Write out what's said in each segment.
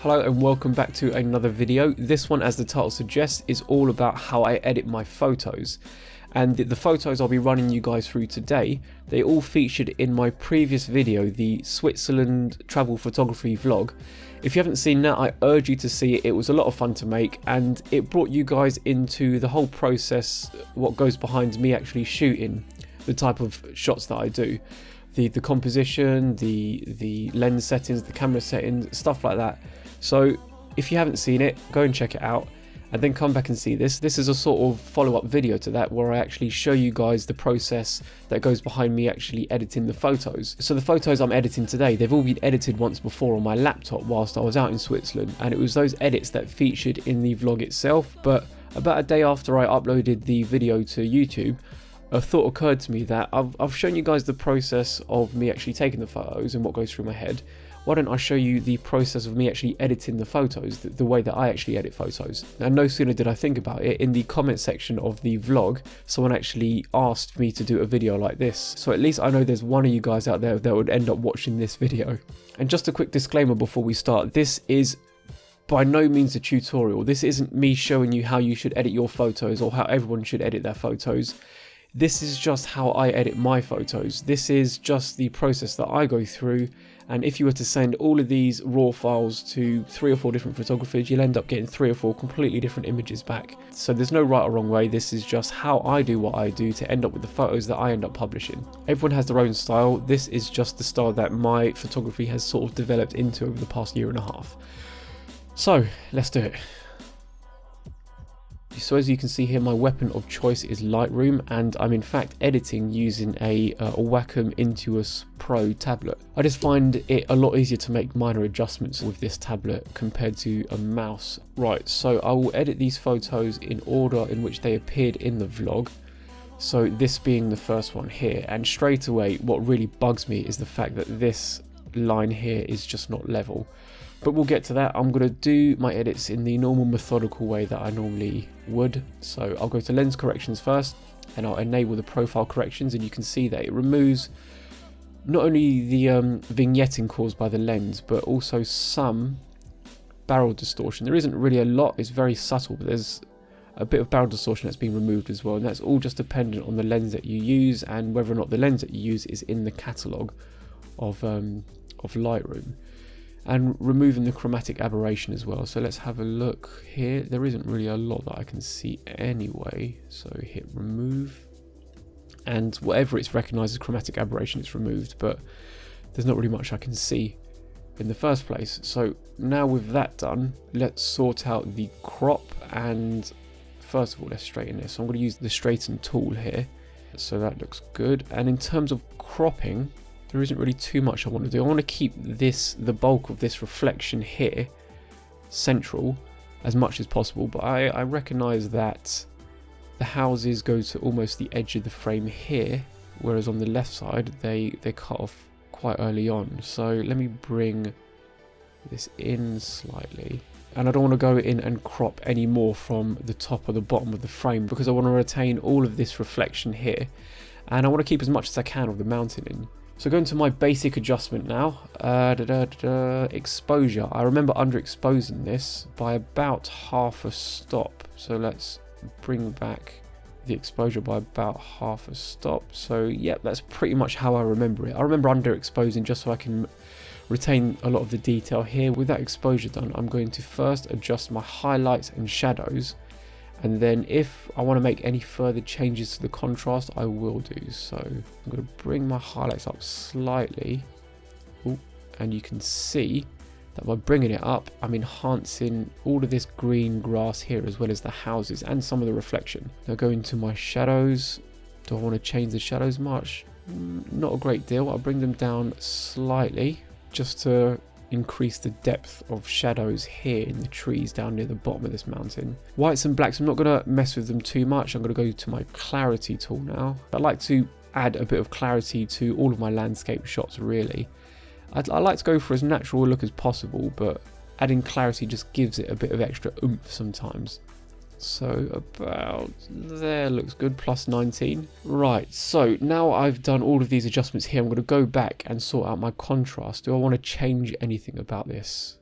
Hello and welcome back to another video. This one, as the title suggests, is all about how I edit my photos. And the photos I'll be running you guys through today, they all featured in my previous video, the Switzerland travel photography vlog. If you haven't seen that, I urge you to see it. It was a lot of fun to make, and it brought you guys into the whole process, what goes behind me actually shooting the type of shots that I do. The composition, the lens settings, the camera settings, stuff like that. So if you haven't seen it, go and check it out and then come back and see this. This is a sort of follow-up video to that, where I actually show you guys the process that goes behind me actually editing the photos. So the photos I'm editing today, they've all been edited once before on my laptop whilst I was out in Switzerland, and it was those edits that featured in the vlog itself. But about a day after I uploaded the video to YouTube, a thought occurred to me that I've shown you guys the process of me actually taking the photos and what goes through my head. Why don't I show you the process of me actually editing the photos, the way that I actually edit photos. And no sooner did I think about it, in the comment section of the vlog, someone actually asked me to do a video like this. So at least I know there's one of you guys out there that would end up watching this video. And just a quick disclaimer before we start, this is by no means a tutorial. This isn't me showing you how you should edit your photos or how everyone should edit their photos. This is just how I edit my photos. This is just the process that I go through, and if you were to send all of these raw files to 3 or 4 different photographers, you'll end up getting 3 or 4 completely different images back. So there's no right or wrong way. This is just how I do what I do to end up with the photos that I end up publishing. Everyone has their own style. This is just the style that my photography has sort of developed into over the past year and a half. So let's do it. So as you can see here, my weapon of choice is Lightroom, and I'm in fact editing using a Wacom Intuos Pro tablet. I just find it a lot easier to make minor adjustments with this tablet compared to a mouse. Right, so I will edit these photos in order in which they appeared in the vlog. So this being the first one here, and straight away what really bugs me is the fact that this line here is just not level. But we'll get to that. I'm going to do my edits in the normal methodical way that I normally would. So I'll go to lens corrections first, and I'll enable the profile corrections, and you can see that it removes not only the vignetting caused by the lens, but also some barrel distortion. There isn't really a lot, it's very subtle, but there's a bit of barrel distortion that's been removed as well, and that's all just dependent on the lens that you use and whether or not the lens that you use is in the catalogue of Lightroom. And removing the chromatic aberration as well. So let's have a look here. There isn't really a lot that I can see anyway. So hit remove, and whatever it's recognized as chromatic aberration, it's removed, but there's not really much I can see in the first place. So now with that done, let's sort out the crop, and first of all let's straighten this. So I'm going to use the straighten tool here. So that looks good. And in terms of cropping, there isn't really too much I want to do. I want to keep the bulk of this reflection here central as much as possible, but I recognise that the houses go to almost the edge of the frame here, whereas on the left side they cut off quite early on. So let me bring this in slightly, and I don't want to go in and crop any more from the top or the bottom of the frame, because I want to retain all of this reflection here, and I want to keep as much as I can of the mountain in. So going to my basic adjustment now, exposure. I remember underexposing this by about half a stop. So let's bring back the exposure by about half a stop. So yeah, that's pretty much how I remember it. I remember underexposing just so I can retain a lot of the detail here. With that exposure done, I'm going to first adjust my highlights and shadows, and then if I want to make any further changes to the contrast, I will do. So I'm going to bring my highlights up slightly. Ooh, and you can see that by bringing it up, I'm enhancing all of this green grass here, as well as the houses and some of the reflection. Now go into my shadows. Do I want to change the shadows much? Not a great deal. I'll bring them down slightly just to increase the depth of shadows here in the trees down near the bottom of this mountain. Whites and blacks, I'm not going to mess with them too much. I'm going to go to my clarity tool now. I like to add a bit of clarity to all of my landscape shots, really. I like to go for as natural a look as possible, but adding clarity just gives it a bit of extra oomph sometimes. So about there, looks good, plus 19. Right, so now I've done all of these adjustments here, I'm going to go back and sort out my contrast. Do I want to change anything about this?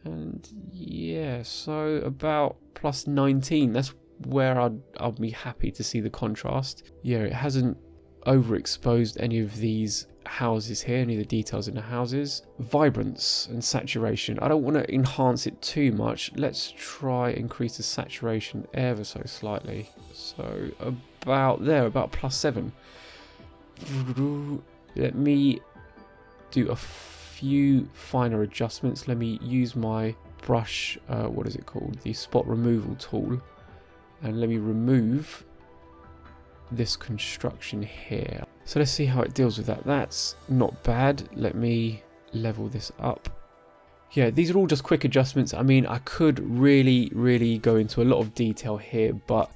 And yeah, so about plus 19. That's where I'll be happy to see the contrast. Yeah, it hasn't overexposed any of these houses here, any of the details in the houses. Vibrance and saturation. I don't want to enhance it too much. Let's try increase the saturation ever so slightly. So about there, about plus 7. Let me do a few finer adjustments. Let me use my brush, what is it called? The spot removal tool. And let me remove this construction here. So let's see how it deals with that. That's not bad. Let me level this up. Yeah, these are all just quick adjustments. I mean, I could really go into a lot of detail here, but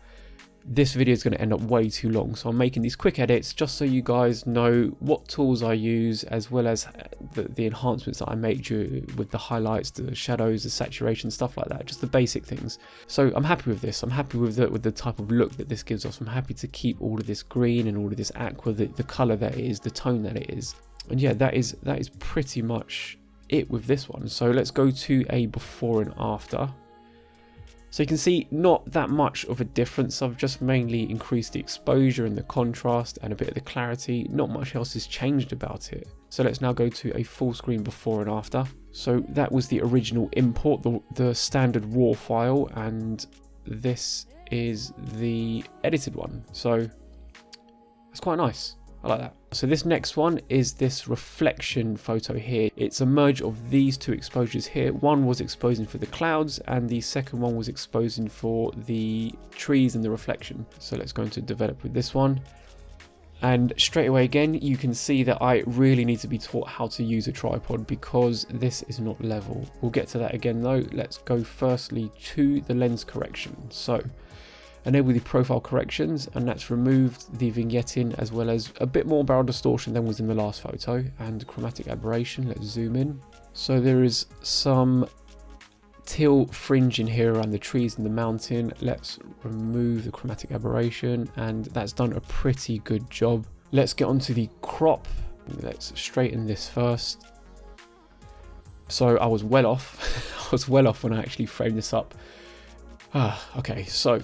this video is going to end up way too long. So I'm making these quick edits just so you guys know what tools I use, as well as the enhancements that I make with the highlights, the shadows, the saturation, stuff like that, just the basic things. So I'm happy with this. I'm happy with the type of look that this gives us. I'm happy to keep all of this green and all of this aqua, the color that it is, the tone that it is. And yeah, that is pretty much it with this one. So let's go to a before and after. So you can see not that much of a difference. I've just mainly increased the exposure and the contrast and a bit of the clarity. Not much else has changed about it. So let's now go to a full screen before and after. So that was the original import, the standard raw file, and this is the edited one. So that's quite nice. I like that. So this next one is this reflection photo here. It's a merge of these two exposures here. One was exposing for the clouds and the second one was exposing for the trees and the reflection. So let's go into develop with this one. And straight away again, you can see that I really need to be taught how to use a tripod because this is not level. We'll get to that again though. Let's go firstly to the lens correction. So enable the profile corrections, and that's removed the vignetting as well as a bit more barrel distortion than was in the last photo, and chromatic aberration. Let's zoom in. So there is some teal fringe in here around the trees and the mountain. Let's remove the chromatic aberration, and that's done a pretty good job. Let's get onto the crop. Let's straighten this first. So I was well off. I was well off when I actually framed this up. Okay, so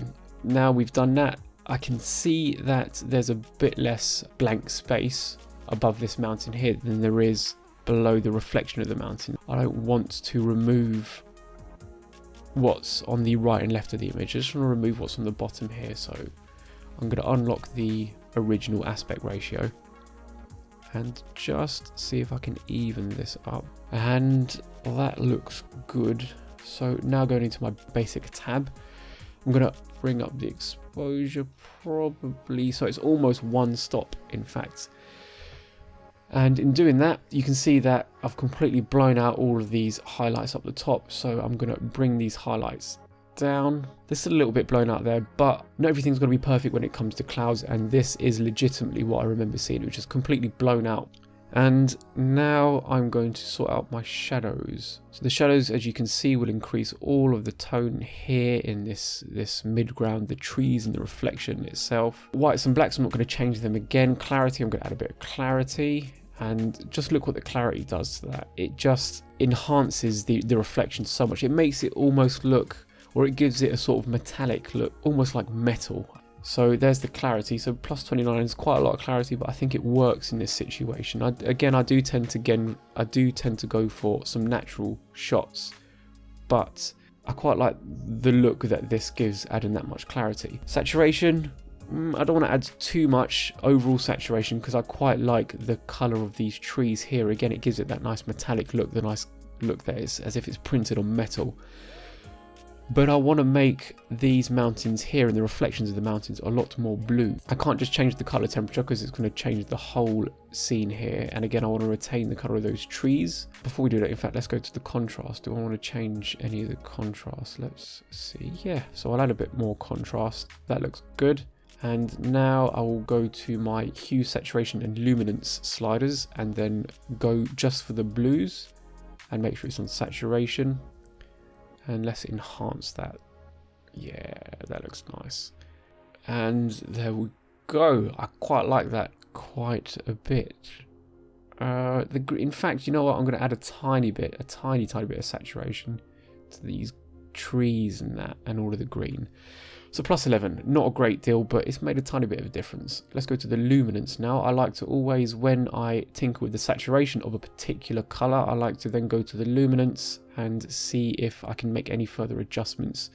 now we've done that, I can see that there's a bit less blank space above this mountain here than there is below the reflection of the mountain. I don't want to remove what's on the right and left of the image. I just want to remove what's on the bottom here. So I'm going to unlock the original aspect ratio and just see if I can even this up. And that looks good. So now going into my basic tab, I'm going to bring up the exposure probably, so it's almost one stop in fact. And in doing that, you can see that I've completely blown out all of these highlights up the top. So I'm going to bring these highlights down. This is a little bit blown out there, but not everything's going to be perfect when it comes to clouds. And this is legitimately what I remember seeing, which is completely blown out. And now I'm going to sort out my shadows. So the shadows, as you can see, will increase all of the tone here in this mid-ground, the trees and the reflection itself. Whites and blacks, I'm not going to change them again. Clarity, I'm going to add a bit of clarity. And just look what the clarity does to that. It just enhances the reflection so much. It makes it almost look, or it gives it a sort of metallic look, almost like metal. So there's the clarity. So plus 29 is quite a lot of clarity, but I think it works in this situation. I do tend to go for some natural shots, but I quite like the look that this gives, adding that much clarity. Saturation, I don't want to add too much overall saturation because I quite like the color of these trees here. Again, it gives it that nice metallic look, the nice look that is as if it's printed on metal. But I want to make these mountains here and the reflections of the mountains a lot more blue. I can't just change the color temperature because it's going to change the whole scene here. And again, I want to retain the color of those trees. Before we do that, in fact, let's go to the contrast. Do I want to change any of the contrast? Let's see. Yeah, so I'll add a bit more contrast. That looks good. And now I will go to my hue, saturation and luminance sliders and then go just for the blues and make sure it's on saturation. And let's enhance that. Yeah, that looks nice. And there we go. I quite like that quite a bit. In fact, you know what? I'm going to add a tiny bit of saturation. to these trees and that, and all of the green. So plus 11, not a great deal, but it's made a tiny bit of a difference. Let's go to the luminance now. I like to always, when I tinker with the saturation of a particular color, I like to then go to the luminance and see if I can make any further adjustments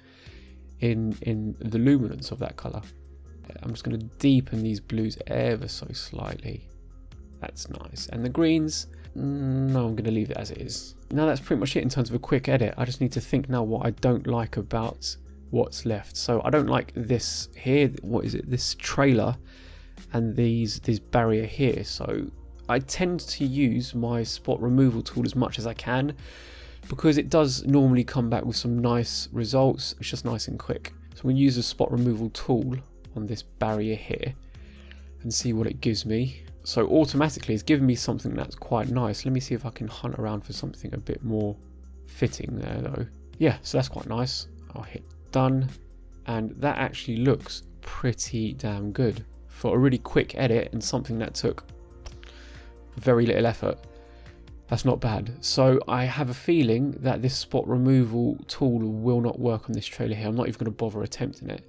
in the luminance of that color. I'm just going to deepen these blues ever so slightly. That's nice. And the greens, no, I'm going to leave it as it is. Now that's pretty much it in terms of a quick edit. I just need to think now what I don't like about what's left. So I don't like this here, what is it, this trailer and this barrier here. So I tend to use my spot removal tool as much as I can, because it does normally come back with some nice results. It's just nice and quick. So I'm going to use the spot removal tool on this barrier here and see what it gives me. So automatically it's giving me something that's quite nice. Let me see if I can hunt around for something a bit more fitting there though. Yeah, so that's quite nice. I'll hit done, and that actually looks pretty damn good for a really quick edit and something that took very little effort. That's not bad. So I have a feeling that this spot removal tool will not work on this trailer here. I'm not even going to bother attempting it.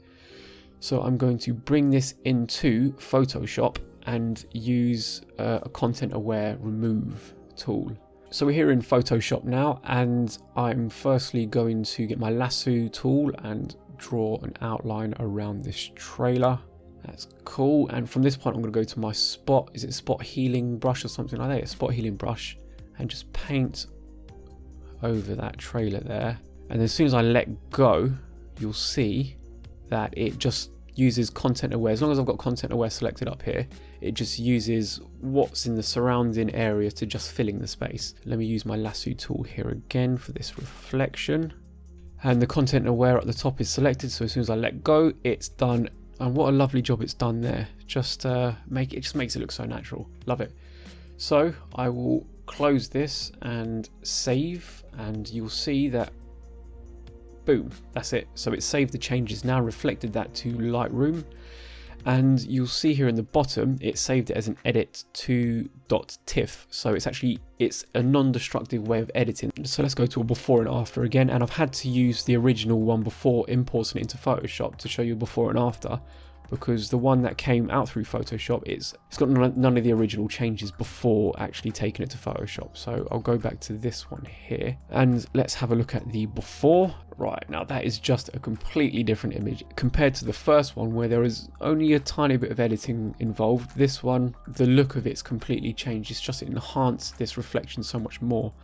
So I'm going to bring this into Photoshop and use a content aware remove tool. So we're here in Photoshop now, and I'm firstly going to get my lasso tool and draw an outline around this trailer. That's cool. And from this point I'm going to go to my spot, is it spot healing brush or something like that? It's spot healing brush, and just paint over that trailer there. And as soon as I let go, you'll see that it just uses content aware. As long as I've got content aware selected up here, it just uses what's in the surrounding area to just fill in the space. Let me use my lasso tool here again for this reflection, and the content aware at the top is selected, so as soon as I let go, it's done. And what a lovely job it's done there. Just just makes it look so natural. Love it. So I will close this and save, and you'll see that boom, that's it. So it saved the changes now, reflected that to Lightroom, and you'll see here in the bottom it saved it as an edit to.tiff. So it's a non-destructive way of editing. So let's go to a before and after again, and I've had to use the original one before importing it into Photoshop to show you before and after, because the one that came out through Photoshop, it's got none of the original changes before actually taking it to Photoshop. So I'll go back to this one here and let's have a look at the before. Right, now that is just a completely different image compared to the first one, where there is only a tiny bit of editing involved. This one, the look of it's completely changed. It's just enhanced this reflection so much more.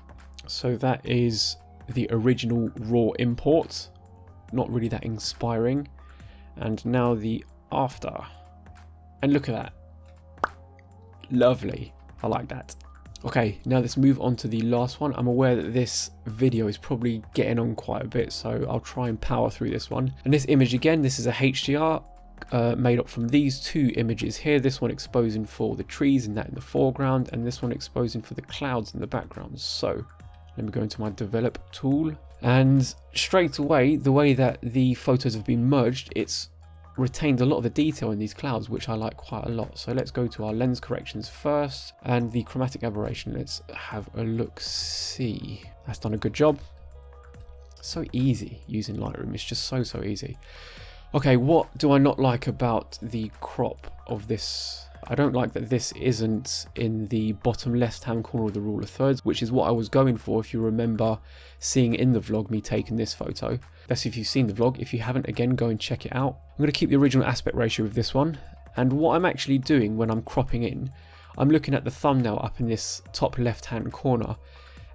So that is the original raw import, not really that inspiring. And now the after, and look at that, lovely. I like that. Okay, now let's move on to the last one. I'm aware that this video is probably getting on quite a bit, so I'll try and power through this one. And this image again, this is a HDR made up from these two images here, this one exposing for the trees and that in the foreground, and this one exposing for the clouds in the background. So let me go into my develop tool, and straight away, the way that the photos have been merged, it's retained a lot of the detail in these clouds, which I like quite a lot. So let's go to our lens corrections first, and the chromatic aberration. Let's have a look see. That's done a good job. So easy using Lightroom, it's just so easy. Okay, what do I not like about the crop of this? I don't like that this isn't in the bottom left hand corner of the rule of thirds, which is what I was going for if you remember seeing in the vlog me taking this photo. That's if you've seen the vlog. If you haven't, again, go and check it out. I'm going to keep the original aspect ratio of this one, and what I'm actually doing when I'm cropping in, I'm looking at the thumbnail up in this top left hand corner,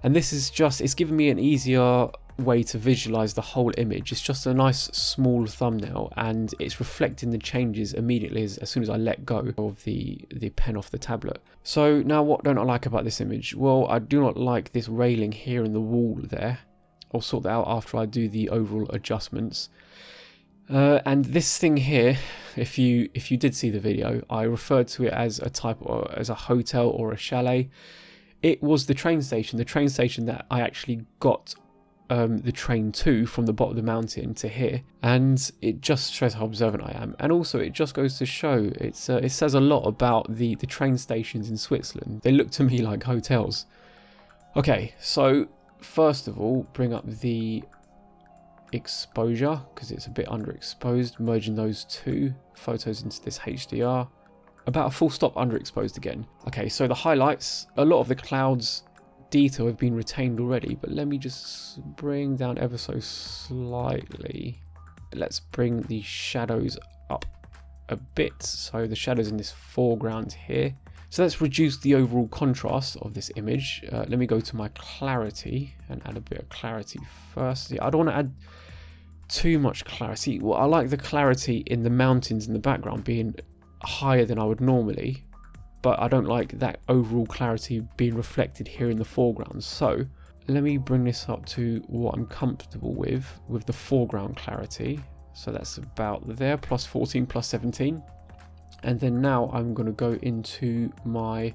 and this is just, it's giving me an easier way to visualize the whole image. It's just a nice small thumbnail, and it's reflecting the changes immediately as soon as I let go of the pen off the tablet. So now what don't I like about this image? Well, I do not like this railing here in the wall there. I'll sort that out after I do the overall adjustments. And this thing here, if you did see the video, I referred to it as as a hotel or a chalet. It was the train station that I actually got the train to from the bottom of the mountain to here, and it just shows how observant I am. And also it just goes to show, it says a lot about the train stations in Switzerland. They look to me like hotels. Okay, so first of all, bring up the exposure because it's a bit underexposed, merging those two photos into this HDR. About a full stop underexposed again. Okay, so the highlights, a lot of the clouds detail have been retained already, but let me just bring down ever so slightly. Let's bring the shadows up a bit, so the shadows in this foreground here. So let's reduce the overall contrast of this image. Let me go to my clarity and add a bit of clarity first. I don't want to add too much clarity. Well, I like the clarity in the mountains in the background being higher than I would normally, but I don't like that overall clarity being reflected here in the foreground. So let me bring this up to what I'm comfortable with the foreground clarity. So that's about there, plus 14, plus 17. And then now I'm going to go into my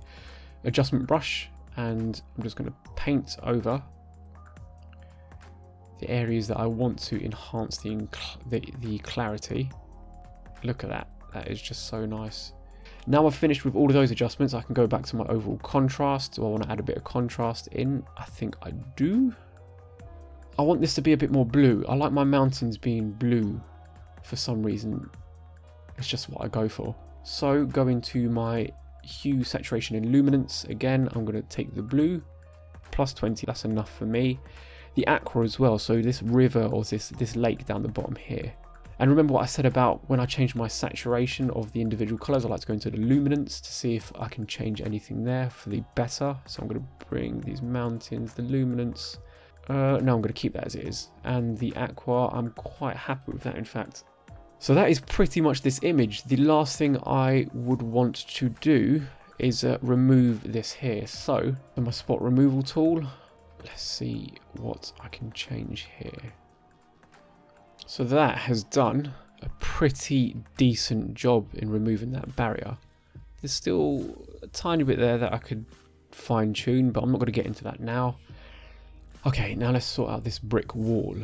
adjustment brush and I'm just going to paint over the areas that I want to enhance the clarity. Look at that. That is just so nice. Now I've finished with all of those adjustments, I can go back to my overall contrast. Do I want to add a bit of contrast in? I think I do. I want this to be a bit more blue. I like my mountains being blue for some reason. It's just what I go for. So go into my hue, saturation and luminance. Again, I'm going to take the blue, plus 20, that's enough for me. The aqua as well, so this river or this lake down the bottom here. And remember what I said about when I change my saturation of the individual colours, I like to go into the luminance to see if I can change anything there for the better. So I'm going to bring these mountains, the luminance. No, I'm going to keep that as it is. And the aqua, I'm quite happy with that in fact. So that is pretty much this image. The last thing I would want to do is remove this here. So in my spot removal tool, let's see what I can change here. So that has done a pretty decent job in removing that barrier. There's still a tiny bit there that I could fine tune, but I'm not going to get into that now. Okay, now let's sort out this brick wall.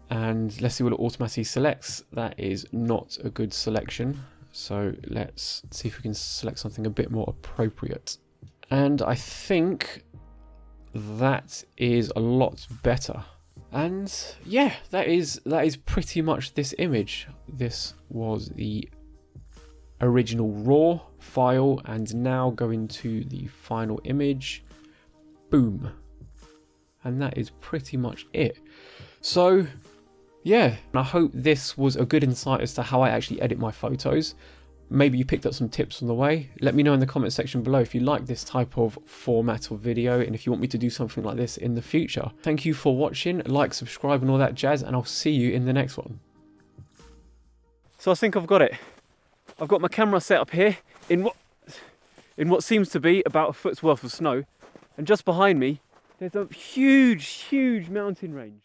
And let's see what it automatically selects. That is not a good selection. So let's see if we can select something a bit more appropriate. And I think that is a lot better. And yeah, that is pretty much this image. This was the original raw file, and now go into the final image. Boom. And that is pretty much it. So yeah, I hope this was a good insight as to how I actually edit my photos. Maybe you picked up some tips on the way. Let me know in the comment section below if you like this type of format of video and if you want me to do something like this in the future. Thank you for watching, like, subscribe and all that jazz, and I'll see you in the next one. So I think I've got it. I've got my camera set up here in what seems to be about a foot's worth of snow, and just behind me there's a huge mountain range.